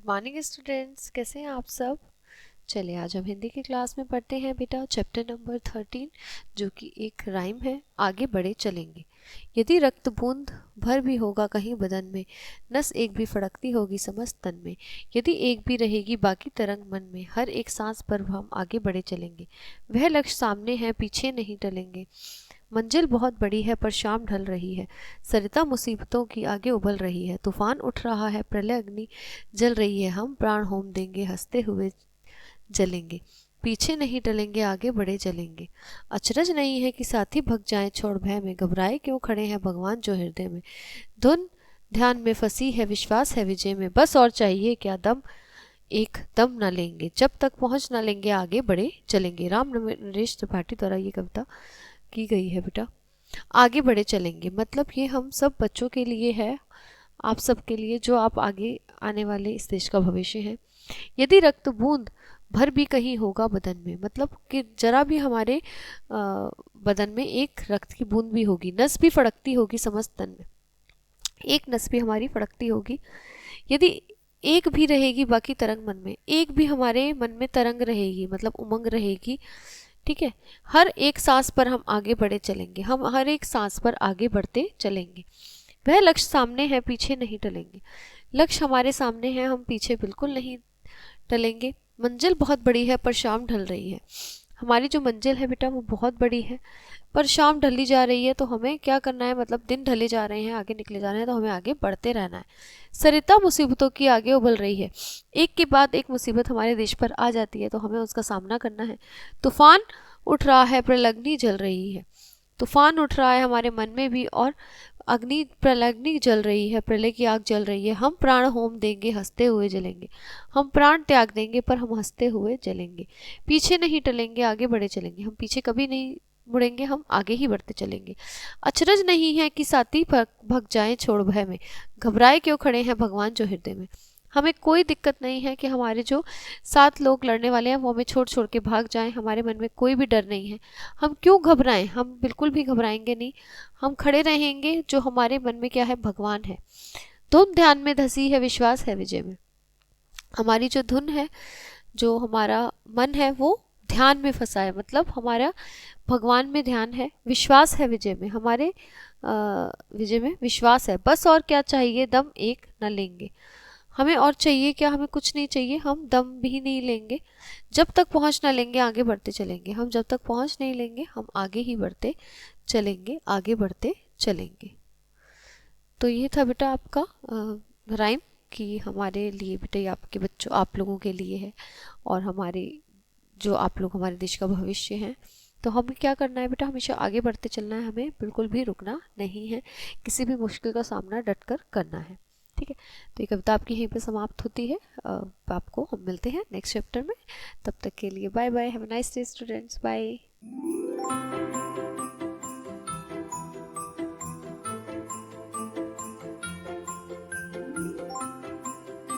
Morning students, कैसे हैं आप सब। चलिए आज हम हिंदी की क्लास में पढ़ते हैं बेटा चैप्टर नंबर 13, जो कि एक राइम है। आगे बढ़े चलेंगे। यदि रक्त बूंद भर भी होगा कहीं बदन में, नस एक भी फड़कती होगी समस्त तन में, यदि एक भी रहेगी बाकी तरंग मन में, हर एक सांस पर हम आगे बढ़े चलेंगे। वह लक्ष्य सामने है, पीछे नहीं टलेंगे। मंजिल बहुत बड़ी है पर शाम ढल रही है, सरिता मुसीबतों की आगे उबल रही है, तूफान उठ रहा है, प्रलय अग्नि जल रही है, हम प्राण होम देंगे, हंसते हुए जलेंगे, पीछे नहीं टलेंगे, आगे बढ़े चलेंगे। अचरज नहीं है कि साथी भग जाएं छोड़ भय में, घबराए क्यों खड़े हैं भगवान जो हृदय में। धुन ध्यान में फंसी है, विश्वास है विजय में, बस और चाहिए क्या दम, एक दम न लेंगे, जब तक पहुंच न लेंगे आगे बढ़े चलेंगे। राम नरेश त्रिपाठी द्वारा ये कविता की गई है बेटा। आगे बढ़े चलेंगे मतलब ये हम सब बच्चों के लिए है, आप सबके लिए, जो आप आगे आने वाले इस देश का भविष्य है। यदि रक्त बूंद भर भी कहीं होगा बदन में, मतलब कि जरा भी हमारे बदन में एक रक्त की बूंद भी होगी, नस भी फड़कती होगी समस्त तन में, एक नस भी हमारी फड़कती होगी। यदि एक भी रहेगी बाकी तरंग मन में, एक भी हमारे मन में तरंग रहेगी, मतलब उमंग रहेगी, ठीक है। हर एक सांस पर हम आगे बढ़े चलेंगे, हम हर एक सांस पर आगे बढ़ते चलेंगे। वह लक्ष्य सामने है, पीछे नहीं टलेंगे। लक्ष्य हमारे सामने है, हम पीछे बिल्कुल नहीं टलेंगे। मंजिल बहुत बड़ी है पर शाम ढल रही है। हमारी जो मंजिल है बेटा वो बहुत बड़ी है, पर शाम ढली जा रही है, तो हमें क्या करना है, मतलब दिन ढले जा रहे हैं, आगे निकले जा रहे हैं, तो हमें आगे बढ़ते रहना है। सरिता मुसीबतों की आगे उबल रही है, एक के बाद एक मुसीबत हमारे देश पर आ जाती है, तो हमें उसका सामना करना है। तूफान उठ रहा है, प्रलग्नि जल रही है। तूफान उठ रहा है हमारे मन में भी, और अग्नि प्रलग्नि जल रही है, प्रलय की आग जल रही है। हम प्राण होम देंगे, हंसते हुए जलेंगे। हम प्राण त्याग देंगे पर हम हंसते हुए जलेंगे। पीछे नहीं टलेंगे, आगे बढ़े चलेंगे। हम पीछे कभी नहीं मुड़ेंगे, हम आगे ही बढ़ते चलेंगे। अचरज नहीं है कि साथी भग जाएं छोड़ भय में, घबराए क्यों खड़े हैं भगवान जो हृदय में। हमें कोई दिक्कत नहीं है कि हमारे जो 7 लोग लड़ने वाले हैं वो हमें छोड़ छोड़ के भाग जाएं, हमारे मन में कोई भी डर नहीं है। हम क्यों घबराएं, हम बिल्कुल भी घबराएंगे नहीं, हम खड़े रहेंगे। जो हमारे मन में क्या है, भगवान है। धुन ध्यान में धसी है, विश्वास है विजय में। हमारी जो धुन है, जो हमारा मन है, वो ध्यान में फंसा है, मतलब हमारा भगवान में ध्यान है, विश्वास है विजय में, हमारे विजय में विश्वास है। बस और क्या चाहिए, दम एक न लेंगे। हमें और चाहिए क्या, हमें कुछ नहीं चाहिए, हम दम भी नहीं लेंगे। जब तक पहुंच ना लेंगे आगे बढ़ते चलेंगे। हम जब तक पहुंच नहीं लेंगे हम आगे ही बढ़ते चलेंगे, आगे बढ़ते चलेंगे। तो ये था बेटा आपका राइम, कि हमारे लिए बेटा, ये आपके बच्चों, आप लोगों के लिए है, और हमारे जो आप लोग हमारे देश का भविष्य हैं। तो हमें क्या करना है बेटा, हमेशा आगे बढ़ते चलना है, हमें बिल्कुल भी रुकना नहीं है, किसी भी मुश्किल का सामना डटकर करना है। ठीक है, तो ये कविता आपकी यहीं पे समाप्त होती है। आपको हम मिलते हैं नेक्स्ट चैप्टर में। तब तक के लिए bye bye, have a nice day students, bye.